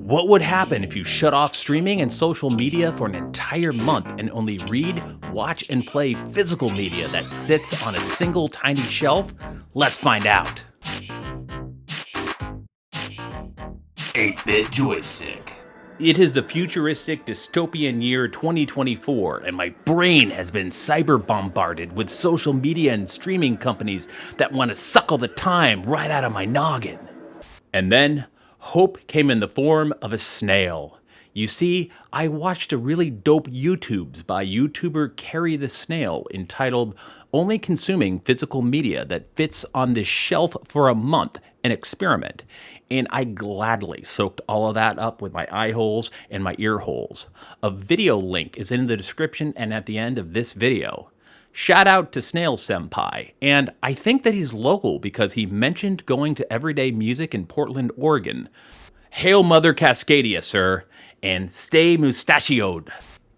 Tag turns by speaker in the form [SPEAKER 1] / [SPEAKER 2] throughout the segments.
[SPEAKER 1] What would happen if you shut off streaming and social media for an entire month and only read, watch, and play physical media that sits on a single tiny shelf? Let's find out. 8-bit joystick. It is the futuristic dystopian year 2024, and my brain has been cyber bombarded with social media and streaming companies that want to suck all the time right out of my noggin. And then, hope came in the form of a snail. You see, I watched a really dope YouTubes by YouTuber Cary The Snail entitled Only Consuming Physical Media That Fits on This Shelf for a Month, an Experiment. And I gladly soaked all of that up with my eye holes and my ear holes. A video link is in the description and at the end of this video. Shout out to Snail Senpai, and I think that he's local because he mentioned going to Everyday Music in Portland, Oregon. Hail Mother Cascadia, sir, and stay mustachioed.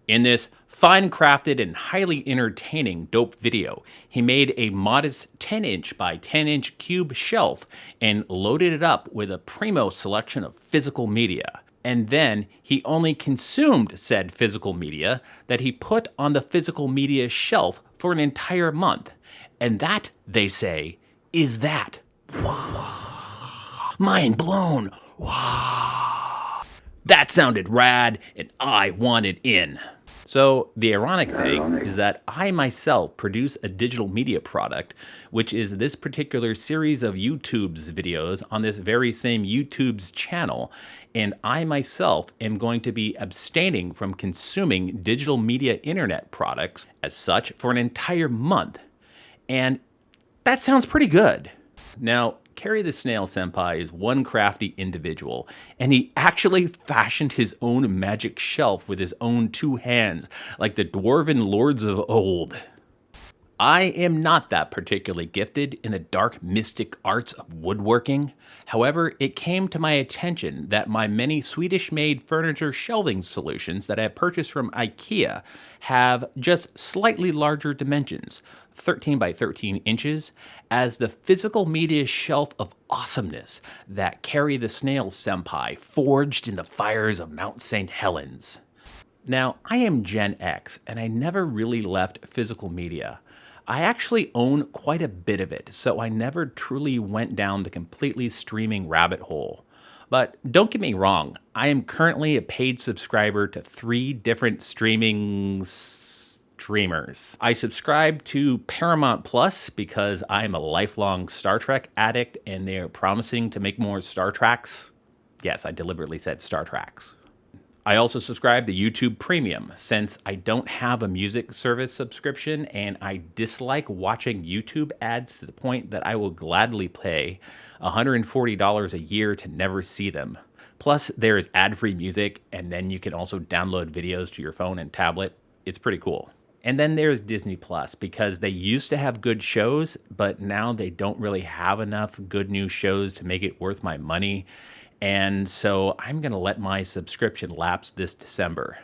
[SPEAKER 1] In this fine-crafted and highly entertaining dope video, he made a modest 10-inch by 10-inch cube shelf and loaded it up with a primo selection of physical media. And then he only consumed said physical media that he put on the physical media shelf for an entire month. And that, they say, is that. Mind blown. Wow. That sounded rad, and I wanted in. So the ironic thing is that I myself produce a digital media product, which is this particular series of YouTube's videos on this very same YouTube's channel, and I myself am going to be abstaining from consuming digital media internet products as such for an entire month. And that sounds pretty good. Now, Cary the Snail Senpai is one crafty individual, and he actually fashioned his own magic shelf with his own two hands, like the dwarven lords of old. I am not that particularly gifted in the dark mystic arts of woodworking. However, it came to my attention that my many Swedish-made furniture shelving solutions that I have purchased from IKEA have just slightly larger dimensions, 13 by 13 inches, as the physical media shelf of awesomeness that Cary the Snail Senpai forged in the fires of Mount St. Helens. Now, I am Gen X, and I never really left physical media. I actually own quite a bit of it, so I never truly went down the completely streaming rabbit hole. But don't get me wrong, I am currently a paid subscriber to 3 different streamers. I subscribe to Paramount Plus because I'm a lifelong Star Trek addict and they're promising to make more Star Treks. Yes, I deliberately said Star Treks. I also subscribe to YouTube Premium since I don't have a music service subscription and I dislike watching YouTube ads to the point that I will gladly pay $140 a year to never see them. Plus, there is ad-free music, and then you can also download videos to your phone and tablet. It's pretty cool. And then there's Disney Plus, because they used to have good shows, but now they don't really have enough good new shows to make it worth my money. And so I'm going to let my subscription lapse this December.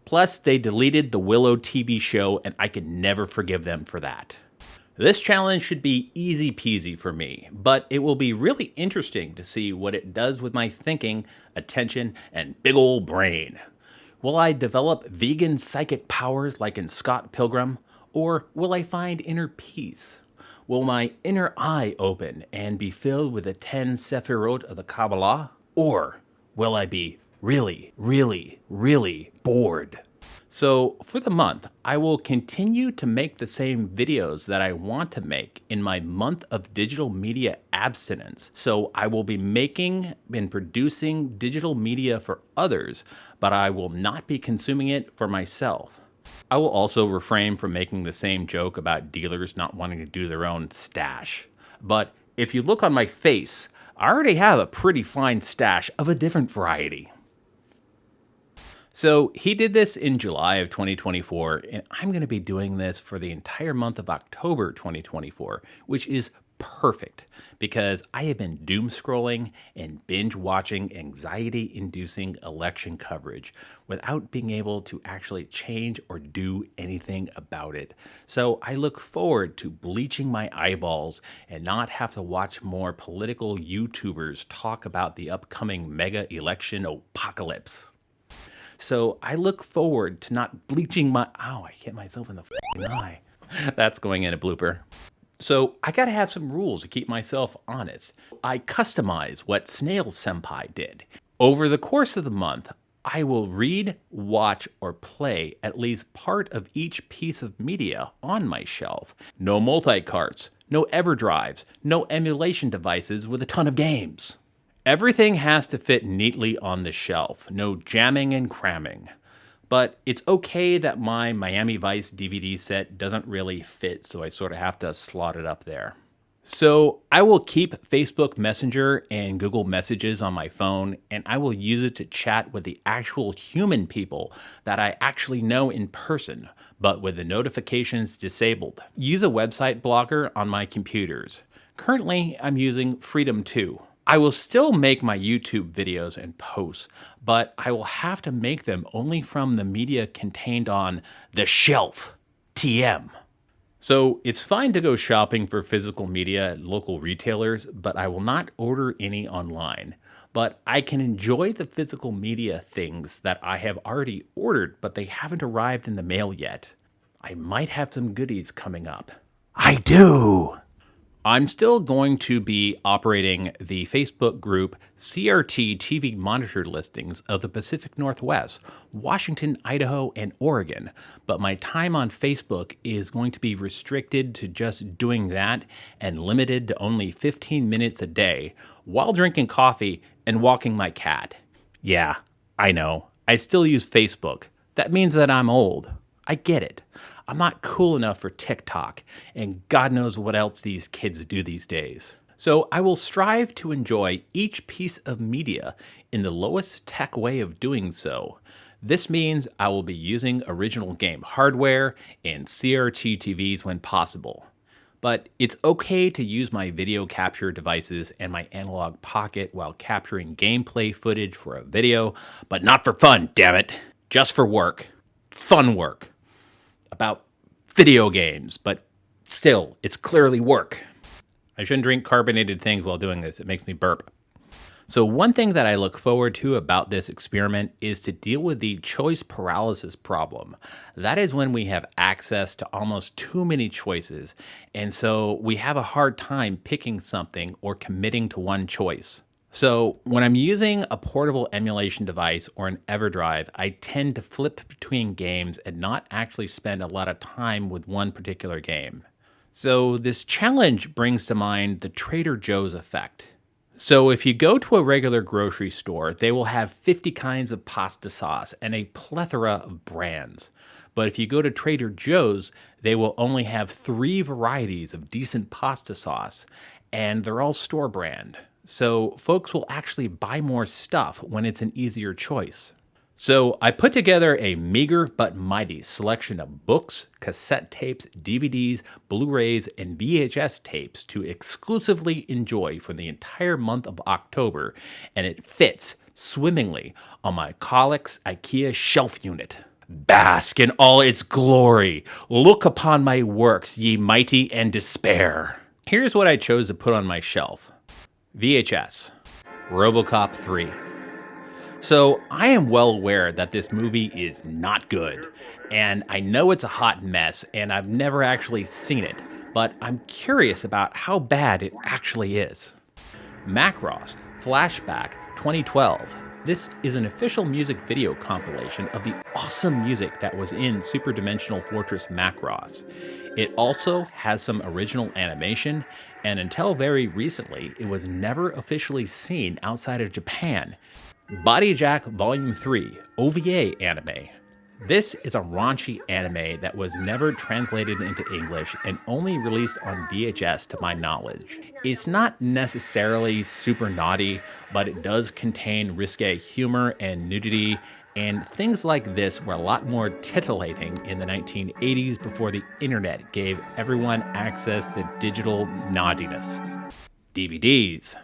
[SPEAKER 1] Plus, they deleted the Willow TV show, and I can never forgive them for that. This challenge should be easy peasy for me, but it will be really interesting to see what it does with my thinking, attention, and big ol' brain. Will I develop vegan psychic powers like in Scott Pilgrim, or will I find inner peace? Will my inner eye open and be filled with the 10 Sephirot of the Kabbalah? Or will I be really, really, really bored? So for the month, I will continue to make the same videos that I want to make in my month of digital media abstinence. So I will be making and producing digital media for others, but I will not be consuming it for myself. I will also refrain from making the same joke about dealers not wanting to do their own stash. But if you look on my face, I already have a pretty fine stash of a different variety. So he did this in July of 2024, and I'm going to be doing this for the entire month of October 2024, which is perfect because I have been doom scrolling and binge watching anxiety inducing election coverage without being able to actually change or do anything about it. So I look forward to bleaching my eyeballs and not have to watch more political YouTubers talk about the upcoming mega election apocalypse. So I look forward to not bleaching my, ow, I hit myself in the eye. That's going in a blooper. So I gotta have some rules to keep myself honest. I customize what Snail Senpai did. Over the course of the month, I will read, watch, or play at least part of each piece of media on my shelf. No multi-carts, no EverDrives, no emulation devices with a ton of games. Everything has to fit neatly on the shelf, no jamming and cramming. But it's okay that my Miami Vice DVD set doesn't really fit, so I sort of have to slot it up there. So I will keep Facebook Messenger and Google Messages on my phone, and I will use it to chat with the actual human people that I actually know in person, but with the notifications disabled. Use a website blocker on my computers. Currently, I'm using Freedom 2. I will still make my YouTube videos and posts, but I will have to make them only from the media contained on the shelf, TM. So it's fine to go shopping for physical media at local retailers, but I will not order any online. But I can enjoy the physical media things that I have already ordered, but they haven't arrived in the mail yet. I might have some goodies coming up. I do! I'm still going to be operating the Facebook group CRT TV monitor listings of the Pacific Northwest, Washington, Idaho, and Oregon, but my time on Facebook is going to be restricted to just doing that and limited to only 15 minutes a day while drinking coffee and walking my cat. Yeah, I know. I still use Facebook. That means that I'm old. I get it. I'm not cool enough for TikTok, and God knows what else these kids do these days. So I will strive to enjoy each piece of media in the lowest tech way of doing so. This means I will be using original game hardware and CRT TVs when possible. But it's okay to use my video capture devices and my analog pocket while capturing gameplay footage for a video, but not for fun, damn it. Just for work. Fun work. About video games, but still, it's clearly work. I shouldn't drink carbonated things while doing this. It makes me burp. So one thing that I look forward to about this experiment is to deal with the choice paralysis problem. That is when we have access to almost too many choices, and so we have a hard time picking something or committing to one choice. So when I'm using a portable emulation device or an EverDrive, I tend to flip between games and not actually spend a lot of time with one particular game. So this challenge brings to mind the Trader Joe's effect. So if you go to a regular grocery store, they will have 50 kinds of pasta sauce and a plethora of brands. But if you go to Trader Joe's, they will only have 3 varieties of decent pasta sauce, and they're all store brand. So folks will actually buy more stuff when it's an easier choice. So I put together a meager but mighty selection of books, cassette tapes, DVDs, Blu-rays, and VHS tapes to exclusively enjoy for the entire month of October, and it fits swimmingly on my Colics IKEA shelf unit. Bask in all its glory. Look upon my works, ye mighty, and despair. Here's what I chose to put on my shelf. VHS, RoboCop 3. So I am well aware that this movie is not good, and I know it's a hot mess, and I've never actually seen it, but I'm curious about how bad it actually is. Macross, Flashback 2012. This is an official music video compilation of the awesome music that was in Super Dimensional Fortress Macross. It also has some original animation, and until very recently, it was never officially seen outside of Japan. Body Jack Volume 3, OVA anime. This is a raunchy anime that was never translated into English and only released on VHS to my knowledge. It's not necessarily super naughty, but it does contain risque humor and nudity, and things like this were a lot more titillating in the 1980s before the internet gave everyone access to digital naughtiness. DVDs.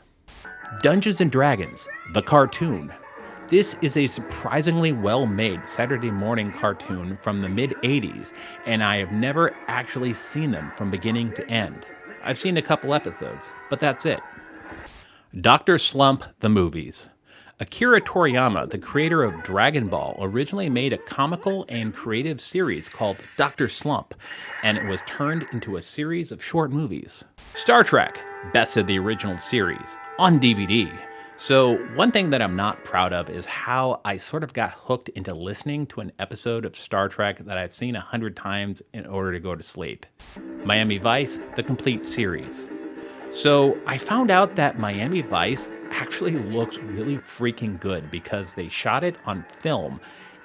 [SPEAKER 1] Dungeons & Dragons, the cartoon. This is a surprisingly well-made Saturday morning cartoon from the mid-80s, and I have never actually seen them from beginning to end. I've seen a couple episodes, but that's it. Dr. Slump, the movies. Akira Toriyama, the creator of Dragon Ball, originally made a comical and creative series called Dr. Slump, and it was turned into a series of short movies. Star Trek, best of the original series, on DVD. So one thing that I'm not proud of is how I sort of got hooked into listening to an episode of Star Trek that I've seen 100 times in order to go to sleep. Miami Vice, the complete series. So I found out that Miami Vice actually looks really freaking good because they shot it on film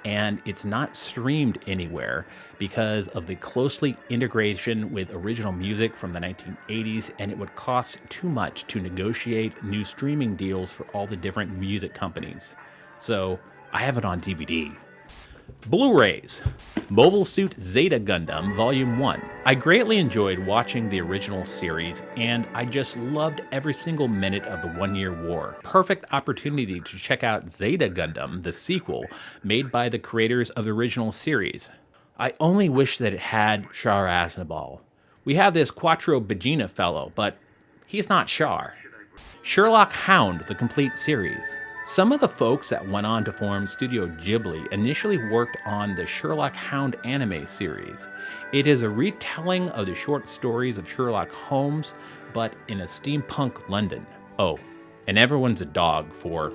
[SPEAKER 1] and it's not streamed anywhere because of the closely integration with original music from the 1980s, and it would cost too much to negotiate new streaming deals for all the different music companies. So I have it on DVD. Blu-rays. Mobile Suit Zeta Gundam Volume 1. I greatly enjoyed watching the original series, and I just loved every single minute of the 1 Year War. Perfect opportunity to check out Zeta Gundam, the sequel, made by the creators of the original series. I only wish that it had Char Aznavour. We have this Quattro Bagina fellow, but he's not Char. Sherlock Hound, the complete series. Some of the folks that went on to form Studio Ghibli initially worked on the Sherlock Hound anime series. It is a retelling of the short stories of Sherlock Holmes, but in a steampunk London. Oh, and everyone's a dog for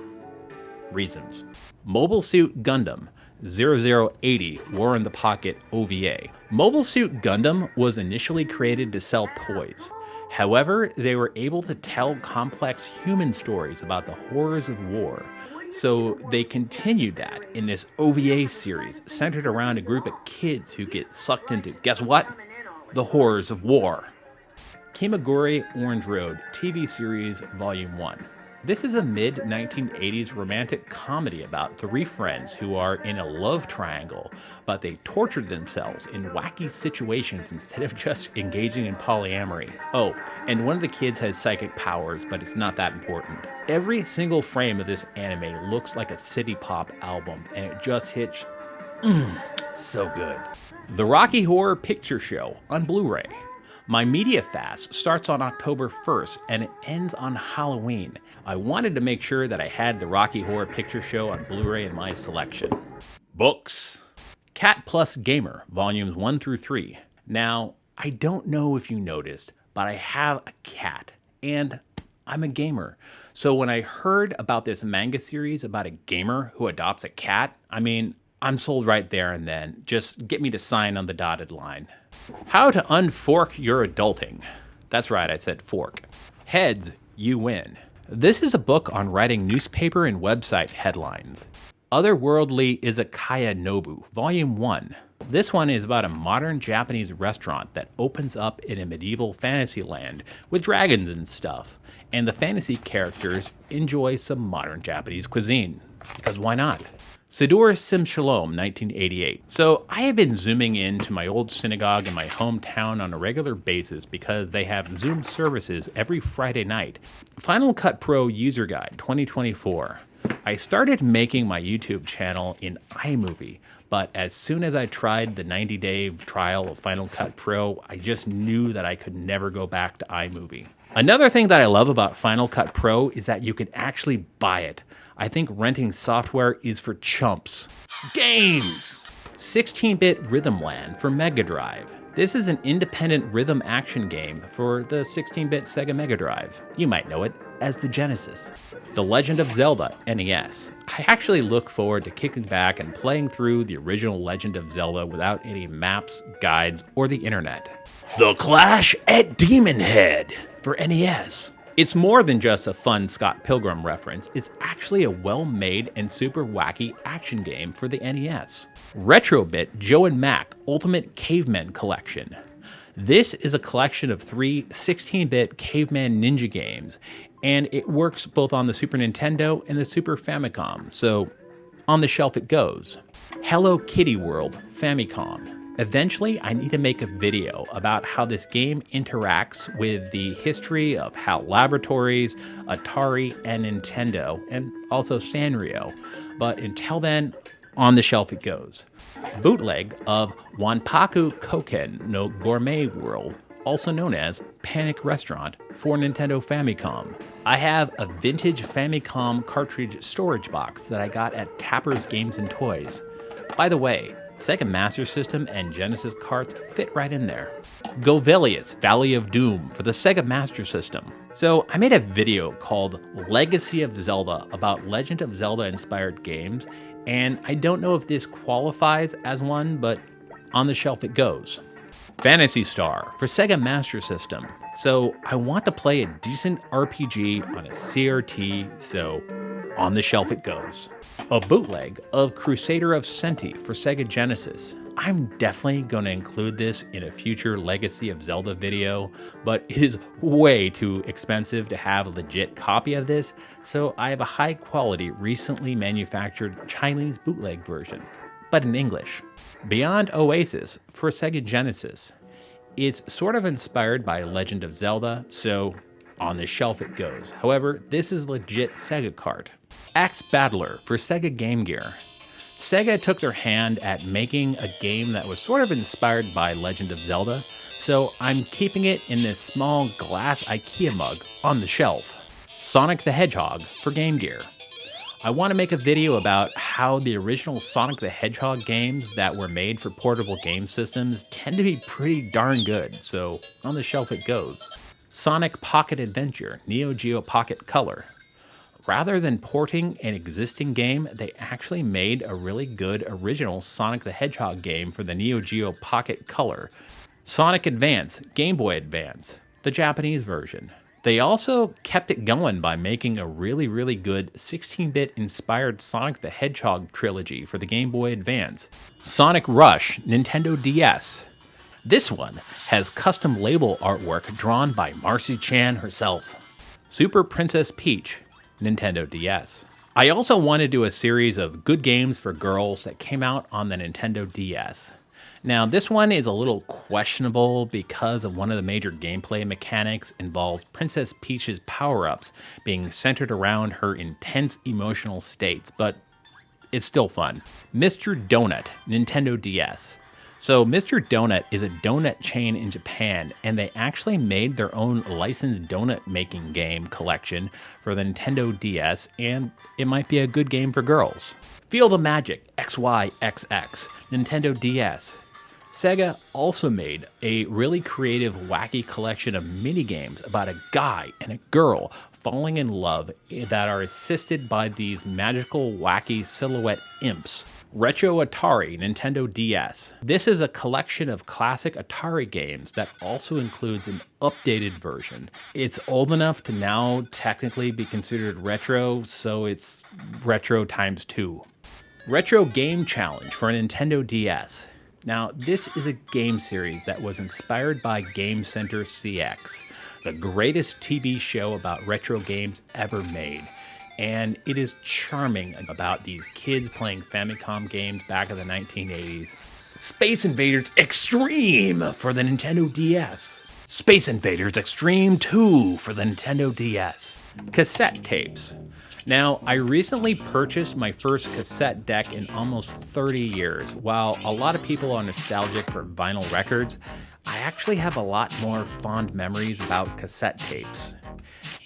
[SPEAKER 1] reasons. Mobile Suit Gundam 0080 War in the Pocket OVA. Mobile Suit Gundam was initially created to sell toys. However, they were able to tell complex human stories about the horrors of war. So they continued that in this OVA series centered around a group of kids who get sucked into, guess what? The horrors of war. Kimagure Orange Road TV series Volume 1. This is a mid-1980s romantic comedy about three friends who are in a love triangle, but they torture themselves in wacky situations instead of just engaging in polyamory. Oh, and one of the kids has psychic powers, but it's not that important. Every single frame of this anime looks like a city pop album, and it just hits so good. The Rocky Horror Picture Show on Blu-ray. My media fast starts on October 1st and it ends on Halloween. I wanted to make sure that I had the Rocky Horror Picture Show on Blu-ray in my selection. Books. Cat Plus Gamer, Volumes 1 through 3. Now, I don't know if you noticed, but I have a cat, and I'm a gamer. So when I heard about this manga series about a gamer who adopts a cat, I'm sold right there and then. Just get me to sign on the dotted line. How to unfork your adulting. That's right, I said fork. Heads, you win. This is a book on writing newspaper and website headlines. Otherworldly Izakaya Nobu, Volume 1. This one is about a modern Japanese restaurant that opens up in a medieval fantasy land with dragons and stuff, and the fantasy characters enjoy some modern Japanese cuisine. Because why not? Sidur Sim Shalom, 1988. So I have been zooming into my old synagogue in my hometown on a regular basis because they have Zoom services every Friday night. Final Cut Pro User Guide 2024. I started making my YouTube channel in iMovie, but as soon as I tried the 90-day trial of Final Cut Pro, I just knew that I could never go back to iMovie. Another thing that I love about Final Cut Pro is that you can actually buy it. I think renting software is for chumps. Games! 16-bit Rhythm Land for Mega Drive. This is an independent rhythm action game for the 16-bit Sega Mega Drive. You might know it as the Genesis. The Legend of Zelda NES. I actually look forward to kicking back and playing through the original Legend of Zelda without any maps, guides, or the internet. The Clash at Demon Head for NES. It's more than just a fun Scott Pilgrim reference, it's actually a well-made and super wacky action game for the NES. Retrobit Joe and Mac Ultimate Cavemen Collection. This is a collection of 3 16-bit caveman ninja games, and it works both on the Super Nintendo and the Super Famicom, so on the shelf it goes. Hello Kitty World Famicom. Eventually, I need to make a video about how this game interacts with the history of HAL Laboratories, Atari, and Nintendo, and also Sanrio. But until then, on the shelf it goes. Bootleg of Wanpaku Koken no Gourmet World, also known as Panic Restaurant, for Nintendo Famicom. I have a vintage Famicom cartridge storage box that I got at Tapper's Games and Toys. By the way, Sega Master System and Genesis carts fit right in there. Govelius Valley of Doom for the Sega Master System. So I made a video called Legacy of Zelda about Legend of Zelda inspired games, and I don't know if this qualifies as one, but on the shelf it goes. Phantasy Star for Sega Master System. So I want to play a decent RPG on a CRT, so on the shelf it goes. A bootleg of Crusader of Senti for Sega Genesis. I'm definitely going to include this in a future Legacy of Zelda video, but it is way too expensive to have a legit copy of this, so I have a high quality, recently manufactured Chinese bootleg version, but in English. Beyond Oasis for Sega Genesis. It's sort of inspired by Legend of Zelda, so on the shelf it goes. However, this is legit Sega cart. Axe Battler for Sega Game Gear. Sega took their hand at making a game that was sort of inspired by Legend of Zelda, so I'm keeping it in this small glass IKEA mug on the shelf. Sonic the Hedgehog for Game Gear. I want to make a video about how the original Sonic the Hedgehog games that were made for portable game systems tend to be pretty darn good, so on the shelf it goes. Sonic Pocket Adventure Neo Geo Pocket Color. Rather than porting an existing game, they actually made a really good original Sonic the Hedgehog game for the Neo Geo Pocket Color. Sonic Advance Game Boy Advance, the Japanese version. They also kept it going by making a really good 16-bit inspired Sonic the Hedgehog trilogy for the Game Boy Advance. Sonic Rush Nintendo DS. This one has custom label artwork drawn by Marcy Chan herself. Super Princess Peach Nintendo DS. I also want to do a series of good games for girls that came out on the Nintendo DS. Now, this one is a little questionable because of one of the major gameplay mechanics involves Princess Peach's power-ups being centered around her intense emotional states, but it's still fun. Mr. Donut Nintendo DS. So Mr. Donut is a donut chain in Japan, and they actually made their own licensed donut making game collection for the Nintendo DS, and it might be a good game for girls. Feel the Magic XYXX Nintendo DS. Sega also made a really creative, wacky collection of minigames about a guy and a girl falling in love that are assisted by these magical, wacky silhouette imps. Retro Atari Nintendo DS. This is a collection of classic Atari games that also includes an updated version. It's old enough to now technically be considered retro, so it's retro times 2. Retro Game Challenge for Nintendo DS. Now, this is a game series that was inspired by Game Center CX, the greatest TV show about retro games ever made. And it is charming about these kids playing Famicom games back in the 1980s. Space Invaders Extreme for the Nintendo DS. Space Invaders Extreme 2 for the Nintendo DS. Cassette Tapes. Now, I recently purchased my first cassette deck in almost 30 years. While a lot of people are nostalgic for vinyl records, I actually have a lot more fond memories about cassette tapes.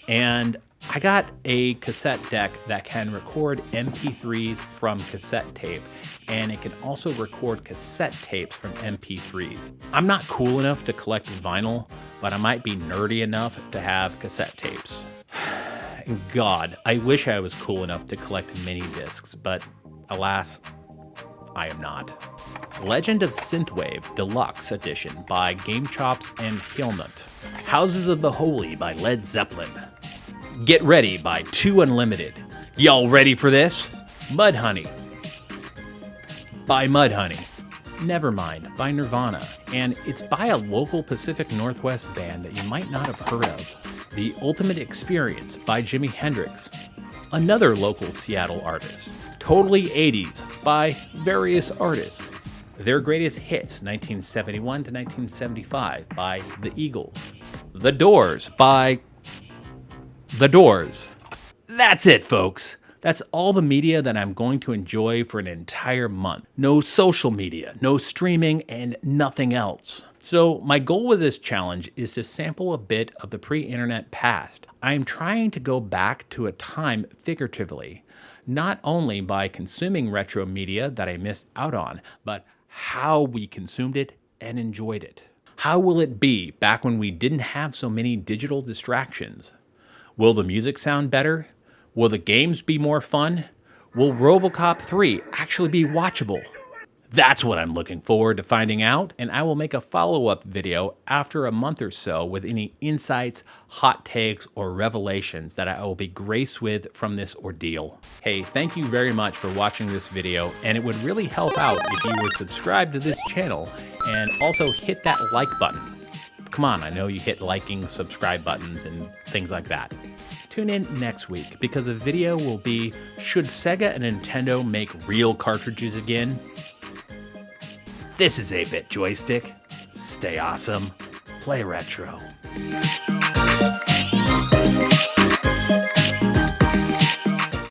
[SPEAKER 1] And I got a cassette deck that can record MP3s from cassette tape, and it can also record cassette tapes from MP3s. I'm not cool enough to collect vinyl, but I might be nerdy enough to have cassette tapes. God, I wish I was cool enough to collect mini discs, but alas, I am not. Legend of Synthwave Deluxe Edition by Game Chops and Hillnut. Houses of the Holy by Led Zeppelin. Get Ready by 2 Unlimited. Y'all ready for this? Mudhoney by Mudhoney. Nevermind by Nirvana. And it's by a local Pacific Northwest band that you might not have heard of. The Ultimate Experience by Jimi Hendrix. Another local Seattle artist. Totally 80s by various artists. Their Greatest Hits, 1971 to 1975 by The Eagles. The Doors by The Doors. That's it, folks. That's all the media that I'm going to enjoy for an entire month. No social media, no streaming, and nothing else. So my goal with this challenge is to sample a bit of the pre-internet past. I am trying to go back to a time figuratively, not only by consuming retro media that I missed out on, but how we consumed it and enjoyed it. How will it be back when we didn't have so many digital distractions? Will the music sound better? Will the games be more fun? Will RoboCop 3 actually be watchable? That's what I'm looking forward to finding out, and I will make a follow-up video after a month or so with any insights, hot takes, or revelations that I will be graced with from this ordeal. Hey, thank you very much for watching this video, and it would really help out if you would subscribe to this channel and also hit that like button. Come on, I know you hit liking, subscribe buttons, and things like that. Tune in next week because the video will be, should Sega and Nintendo make real cartridges again? This is 8-Bit Joystick. Stay awesome. Play retro.